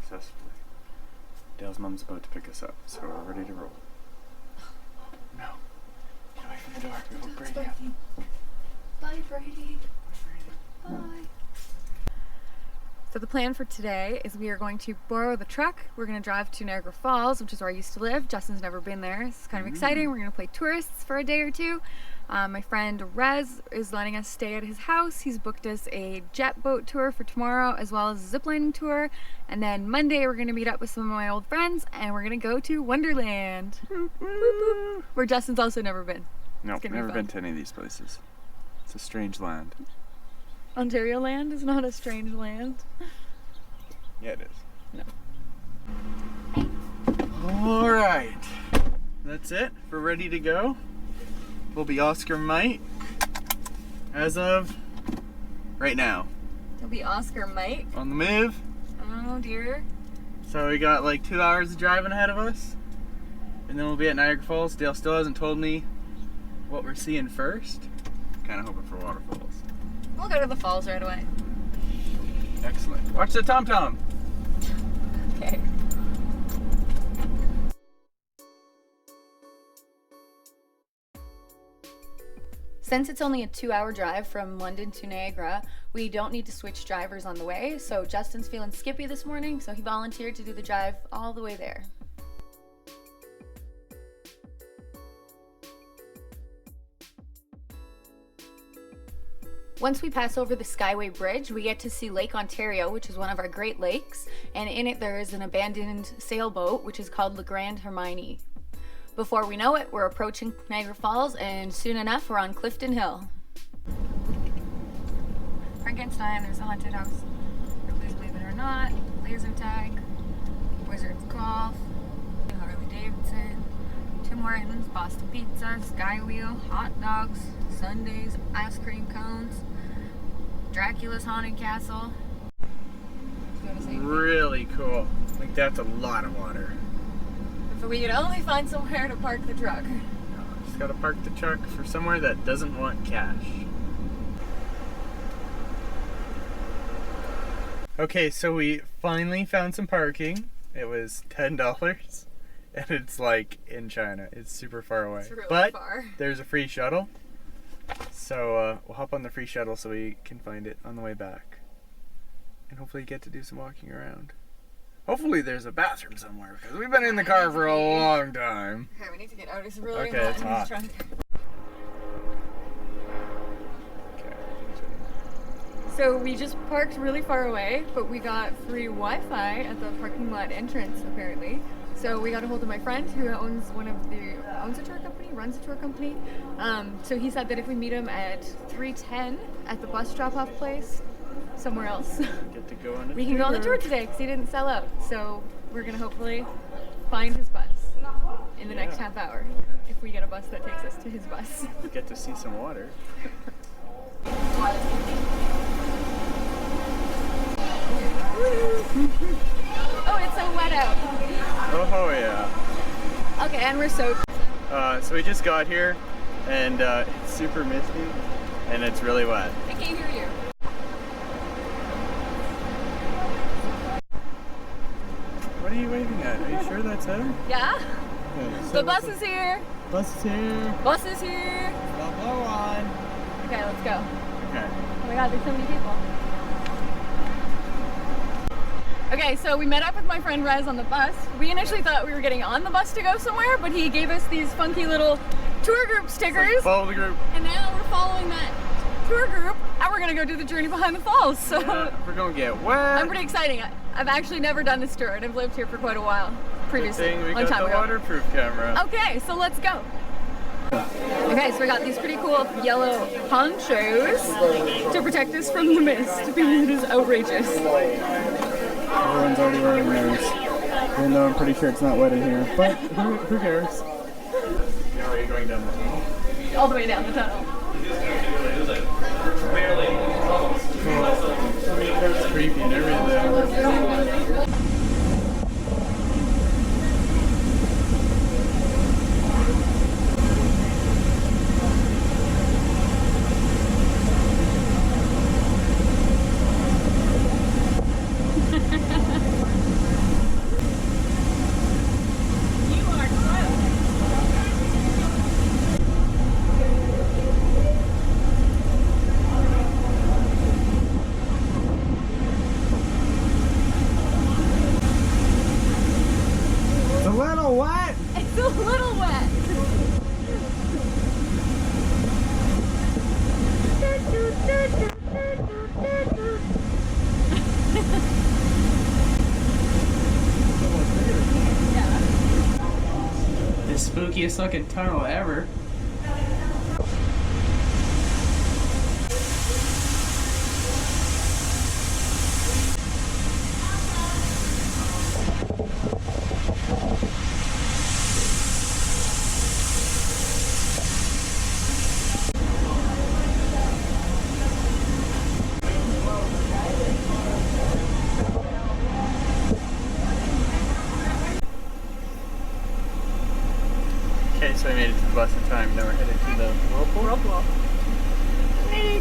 successfully. Dale's mom's about to pick us up, so we're ready to roll. No. Get away from the door. We will break up. Bye, Brady. Bye. So the plan for today is we are going to borrow the truck. We're going to drive to Niagara Falls, which is where I used to live. Justin's never been there. It's kind of exciting. We're going to play tourists for a day or two. My friend Erez is letting us stay at his house. He's booked us a jet boat tour for tomorrow, as well as a ziplining tour. And then Monday we're going to meet up with some of my old friends and we're going to go to Wonderland, where Justin's also never been. No, never been to any of these places. It's a strange land. Ontario land is not a strange land. Yeah, it is. No. All right, that's it. We're ready to go. We'll be Oscar Mite as of right now. It'll be Oscar Mite. On the move. Oh dear. So we got like 2 hours of driving ahead of us, and then we'll be at Niagara Falls. Dale still hasn't told me what we're seeing first. Kind of hoping for waterfalls. We'll go to the falls right away. Excellent. Watch the tom-tom. Okay. Since it's only a 2-hour drive from London to Niagara, we don't need to switch drivers on the way. So Justin's feeling skippy this morning, so he volunteered to do the drive all the way there. Once we pass over the Skyway Bridge, we get to see Lake Ontario, which is one of our Great Lakes, and in it there is an abandoned sailboat, which is called Le Grand Hermione. Before we know it, we're approaching Niagara Falls, and soon enough, we're on Clifton Hill. Frankenstein, there's a haunted house. Please believe it or not. Laser tag, Wizard's Golf, Harley Davidson, Tim Hortons, Boston Pizza, Skywheel, hot dogs, sundaes, ice cream cones, Dracula's Haunted Castle. Really cool. Like, that's a lot of water. If we could only find somewhere to park the truck. Just gotta park the truck for somewhere that doesn't want cash. Okay, so we finally found some parking. It was $10, and it's like in China. It's super far away. It's really but far. There's a free shuttle. So we'll hop on the free shuttle so we can find it on the way back. And hopefully get to do some walking around. Hopefully there's a bathroom somewhere, because we've been in the car for a long time. Okay, we need to get out. It's really Okay, hot it's in hot. this trunk. Okay. So we just parked really far away, but we got free Wi-Fi at the parking lot entrance, apparently. So we got a hold of my friend who owns a tour company, runs a tour company. So he said that if we meet him at 3:10 at the bus drop-off place, somewhere else, Get to go on we can go on the tour today because he didn't sell out. So we're gonna hopefully find his bus in the next half hour if we get a bus that takes us to his bus. Get to see some water. Oh, it's so wet out. Oh yeah. Okay, and we're soaked. So we just got here, and it's super misty, and it's really wet. I can't hear you. What are you waving at? Are you sure that's him? Yeah? Okay, so The bus is here. Bus is here. Bus is here. Slow blow on. Okay, let's go. Okay. Oh my god, there's so many people. Okay, so we met up with my friend Rez on the bus. We initially thought we were getting on the bus to go somewhere, but he gave us these funky little tour group stickers. Like, follow the group. And now we're following that tour group, and we're gonna go do the journey behind the falls. So Yeah, we're gonna get wet. I'm pretty excited. I've actually never done this tour, and I've lived here for quite a while previously. Good thing we long got time the ago. waterproof camera. Okay, so let's go. Okay, so we got these pretty cool yellow ponchos to protect us from the mist because it is outrageous. Everyone's already wearing theirs, even though I'm pretty sure it's not wet in here. But who cares? Now are you going down the tunnel? All the way down the tunnel. It's creepy and everything. Easiest looking tunnel ever. Okay, so I made it to the bus in time. Now we're headed to the Whirlpool. Whirlpool. Hey.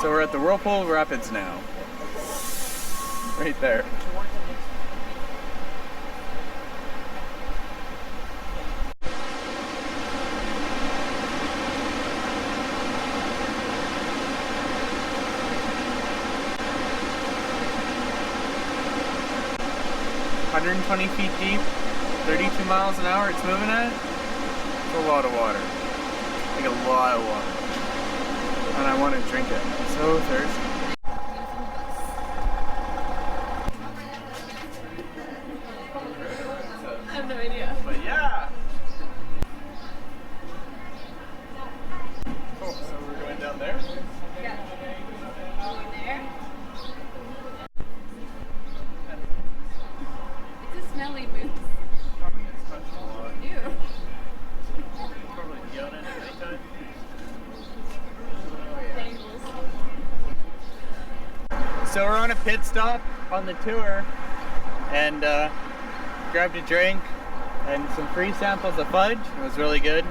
So we're at the Whirlpool Rapids now. Right there. $120 feet deep, 32 miles an hour it's moving at. It's a lot of water. Like a lot of water. And I want to drink it. I'm so thirsty. I have no idea. But yeah! Cool, so we're going down there? Yeah. Going there. It's a smelly moose. Probably gets touched a lot. Ew. Probably yelling at nighttime. So we're on a pit stop on the tour and grabbed a drink and some free samples of fudge. It was really good.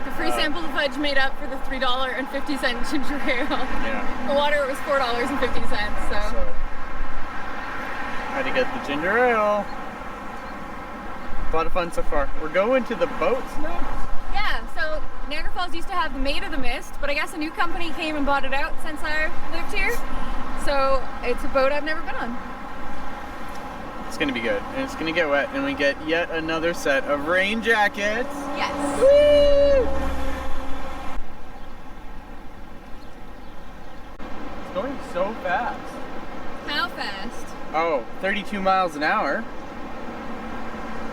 The free sample of fudge made up for the $3.50 ginger ale. Yeah. The water was $4.50, so. Had to get the ginger ale. A lot of fun so far. We're going to the boats now. Yeah, so Niagara Falls used to have the Maid of the Mist, but I guess a new company came and bought it out since I lived here. So it's a boat I've never been on. It's gonna be good, and it's gonna get wet, and we get yet another set of rain jackets. Yes. Woo! It's going so fast. How fast? Oh, 32 miles an hour,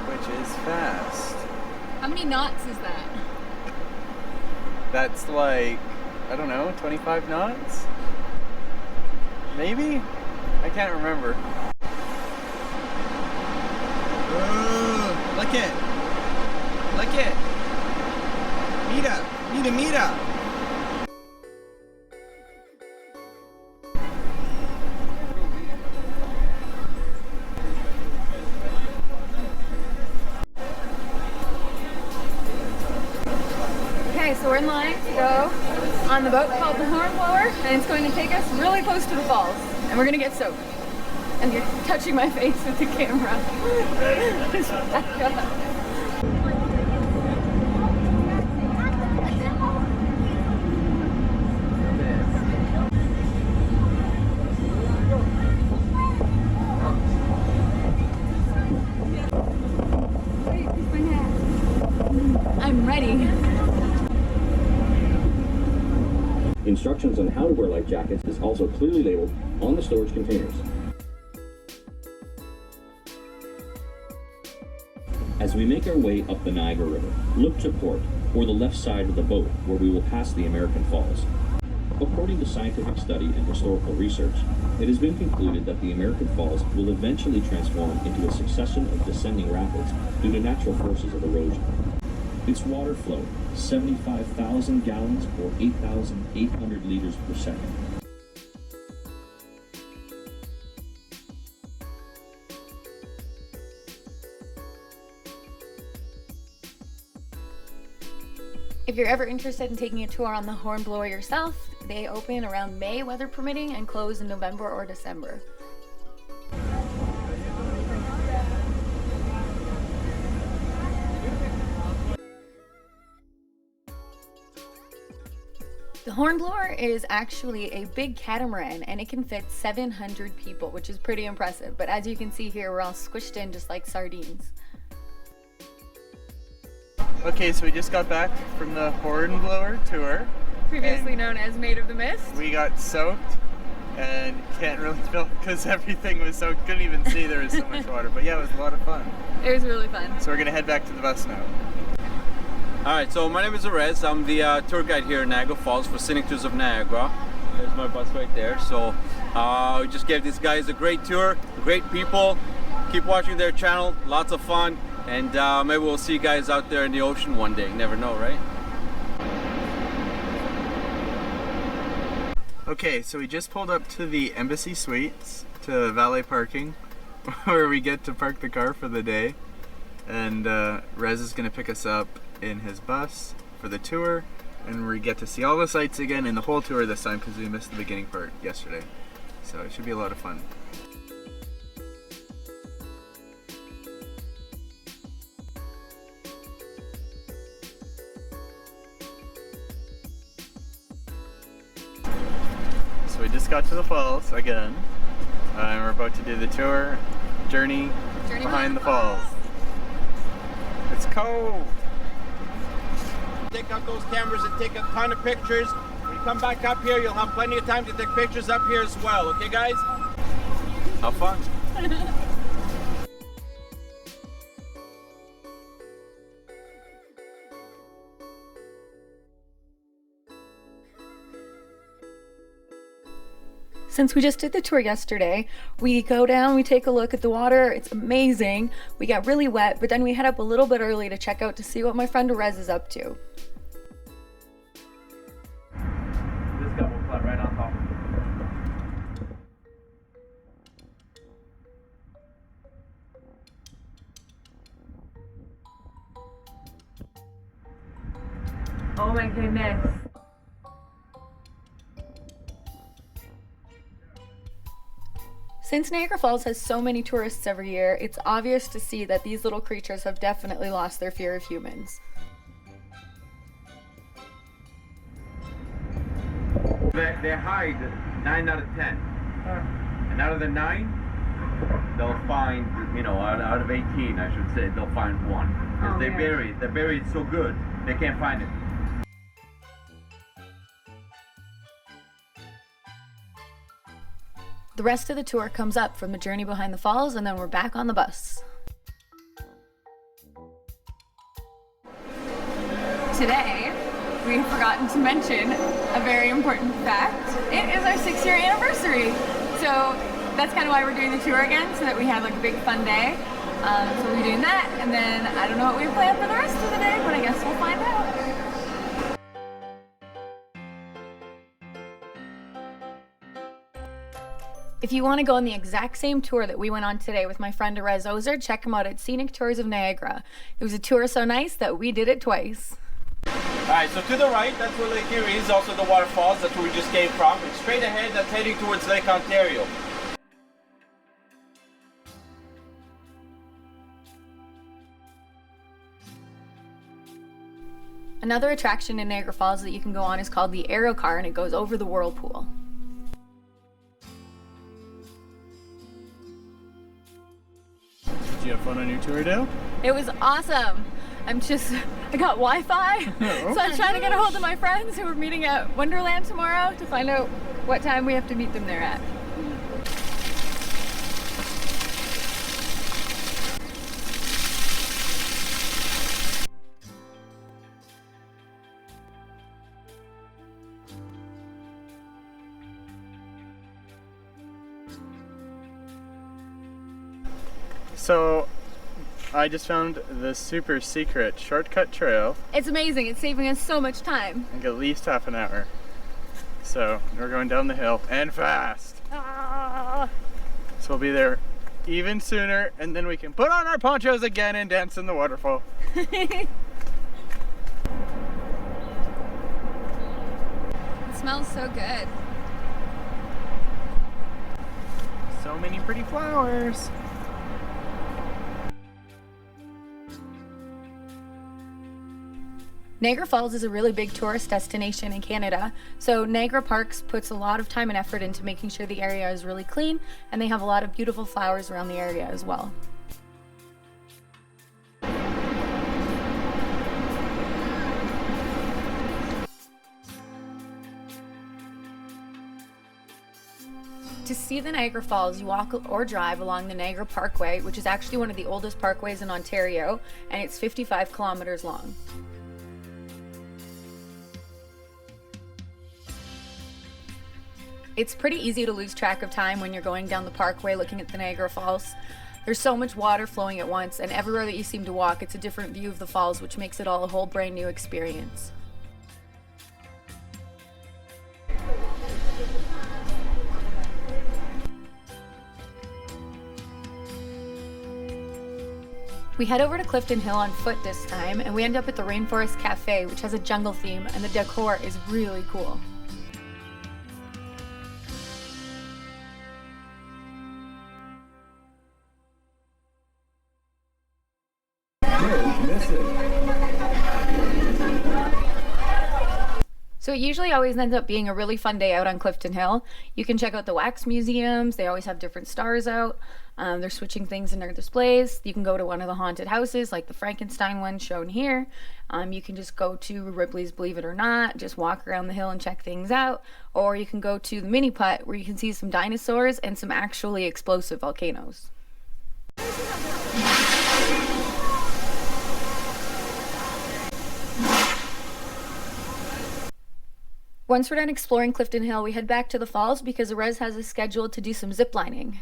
which is fast. How many knots is that? That's like, I don't know, 25 knots? Maybe? I can't remember. Ooh, look it. Look it. Mira, mira, mira. Okay, so we're in line to go on the boat called the Hornblower, and it's going to take us really close to the falls, and we're going to get soaked. And you're touching my face with the camera. I'm ready. Instructions on how to wear life jackets is also clearly labeled on the storage containers. As we make our way up the Niagara River, look to port or the left side of the boat where we will pass the American Falls. According to scientific study and historical research, it has been concluded that the American Falls will eventually transform into a succession of descending rapids due to natural forces of erosion. Its water flow, 75,000 gallons or 8,800 liters per second. If you're ever interested in taking a tour on the Hornblower yourself, they open around May, weather permitting, and close in November or December. The Hornblower is actually a big catamaran, and it can fit 700 people, which is pretty impressive. But as you can see here, we're all squished in just like sardines. Okay, so we just got back from the Hornblower tour. Previously known as Maid of the Mist. We got soaked and can't really film because everything was so, couldn't even see, there was so much water. But yeah, it was a lot of fun. It was really fun. So we're gonna head back to the bus now. Alright, so my name is Erez. I'm the tour guide here in Niagara Falls for Scenic Tours of Niagara. There's my bus right there. So we just gave these guys a great tour, great people. Keep watching their channel, lots of fun, and maybe we'll see you guys out there in the ocean one day. You never know, right? Okay, so we just pulled up to the Embassy Suites, to valet parking, where we get to park the car for the day. And Rez is gonna pick us up in his bus for the tour, and we get to see all the sights again in the whole tour this time because we missed the beginning part yesterday. So it should be a lot of fun. So we just got to the falls again, and we're about to do the tour journey behind the falls. It's cold. Take out those cameras and take a ton of pictures. When you come back up here, you'll have plenty of time to take pictures up here as well. Okay, guys? Have fun. Since we just did the tour yesterday, we go down, we take a look at the water. It's amazing. We got really wet, but then we head up a little bit early to check out to see what my friend Erez is up to. This guy will fly right on top. Oh my goodness. Since Niagara Falls has so many tourists every year, it's obvious to see that these little creatures have definitely lost their fear of humans. They hide 9 out of 10. And out of the 9, they'll find, you know, out of 18, I should say, they'll find 1. Because they're buried so good, they can't find it. The rest of the tour comes up from the journey behind the falls, and then we're back on the bus. Today, we've forgotten to mention a very important fact. It is our 6-year anniversary. So that's kind of why we're doing the tour again, so that we have like a big fun day. So we're doing that, and then I don't know what we plan for the rest of the day, but I guess we'll find out. If you want to go on the exact same tour that we went on today with my friend Erez Ozer, check him out at Scenic Tours of Niagara. It was a tour so nice that we did it twice. Alright, so to the right, that's where Lake Erie is, also the waterfalls, that's where we just came from. And straight ahead, that's heading towards Lake Ontario. Another attraction in Niagara Falls that you can go on is called the Aero Car, and it goes over the Whirlpool. Did you have fun on your tour, Dale? It was awesome. I got Wi-Fi, so I'm trying to get a hold of my friends who are meeting at Wonderland tomorrow to find out what time we have to meet them there at. So, I just found the super secret shortcut trail. It's amazing. It's saving us so much time. I think at least half an hour. So, we're going down the hill and fast. Ah. So we'll be there even sooner, and then we can put on our ponchos again and dance in the waterfall. It smells so good. So many pretty flowers. Niagara Falls is a really big tourist destination in Canada, so Niagara Parks puts a lot of time and effort into making sure the area is really clean, and they have a lot of beautiful flowers around the area as well. To see the Niagara Falls, you walk or drive along the Niagara Parkway, which is actually one of the oldest parkways in Ontario, and it's 55 kilometers long. It's pretty easy to lose track of time when you're going down the parkway looking at the Niagara Falls. There's so much water flowing at once, and everywhere that you seem to walk, it's a different view of the falls, which makes it all a whole brand new experience. We head over to Clifton Hill on foot this time, and we end up at the Rainforest Cafe, which has a jungle theme, and the decor is really cool. So it usually always ends up being a really fun day out on Clifton Hill. You can check out the wax museums. They always have different stars out. They're switching things in their displays. You can go to one of the haunted houses, like the Frankenstein one shown here. You can just go to Ripley's Believe It or Not, just walk around the hill and check things out. Or you can go to the mini putt, where you can see some dinosaurs and some actually explosive volcanoes. Once we're done exploring Clifton Hill, we head back to the falls because Erez has us scheduled to do some ziplining.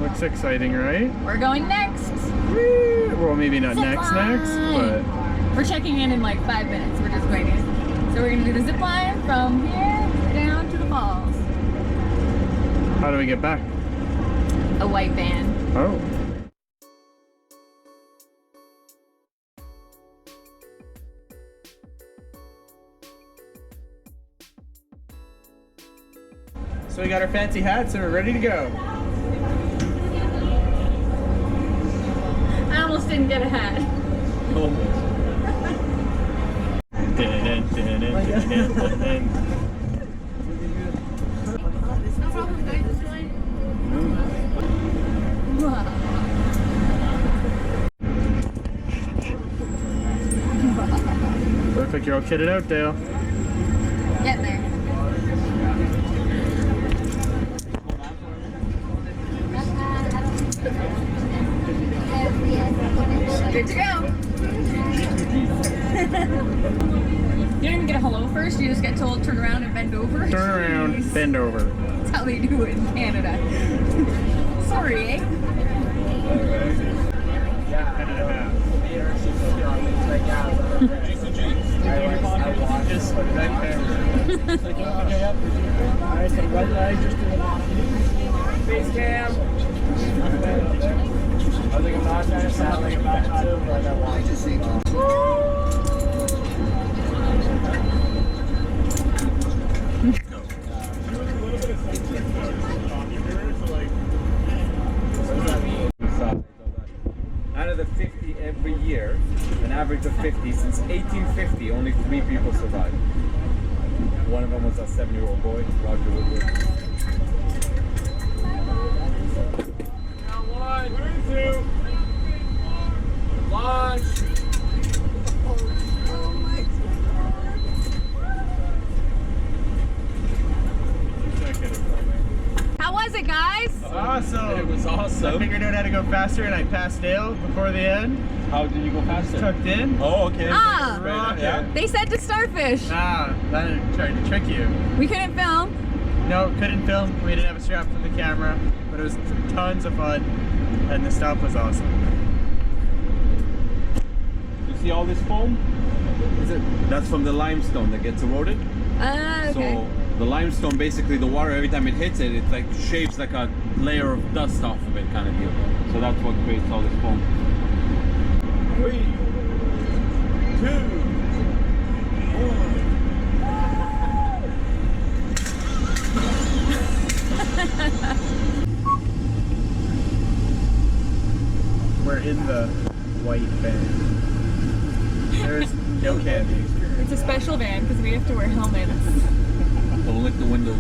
Looks exciting, right? We're going next. Woo! Well, maybe not next, but... We're checking in like 5 minutes. We're just waiting. So we're going to do the zip line from here down to the falls. How do we get back? A white van. Oh. So we got our fancy hats and we're ready to go. I almost didn't get a hat. Almost. Looks like you're all kitted out, Dale. Getting there. Good to go. You don't even get a hello first, you just get told turn around and bend over. Turn around, Jeez. bend over. That's how they do it in Canada. Sorry, eh? Just that Face cam. I was like, I'm not trying to sound like a bad but I want to see. Out of the 50 every year, an average of 50, since 1850, only 3 people survived. One of them was a 7-year-old boy, Roger Woodward. Now 1, 2, launch. How was it, guys? Awesome. It was awesome. I figured out how to go faster and I passed Dale before the end. How did you go faster? Tucked in. Oh, okay. Ah. Right, yeah. They said to starfish. Ah, that tried to trick you. We couldn't film. No, couldn't film. We didn't have a strap for the camera, but it was tons of fun, and the stop was awesome. You see all this foam? That's from the limestone that gets eroded. Okay. So the limestone, basically the water, every time it hits it, it like shaves like a layer of dust off of it, kind of deal. So that's what creates all this foam. 3, 2, 1. We're in the white van. There's no candy. It's a special van because we have to wear helmets. Don't lick the windows.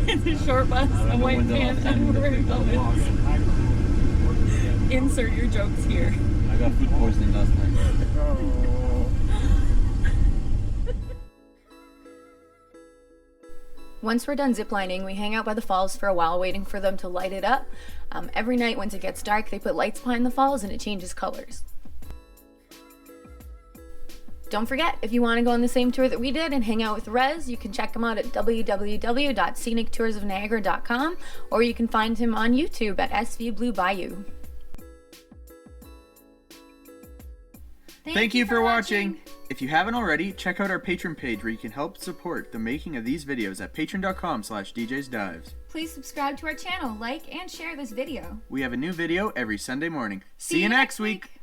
It's a short bus, a white van, and we're wearing helmets. Insert your jokes here. I got food poisoning last night. Once we're done ziplining, we hang out by the falls for a while waiting for them to light it up. Every night once it gets dark, they put lights behind the falls and it changes colors. Don't forget, if you want to go on the same tour that we did and hang out with Erez, you can check him out at www.scenictoursofniagara.com, or you can find him on YouTube at SV Blue Bayou. Thank you for watching. If you haven't already, check out our Patreon page where you can help support the making of these videos at patreon.com/djsdives. Please subscribe to our channel, like, and share this video. We have a new video every Sunday morning. See you next week.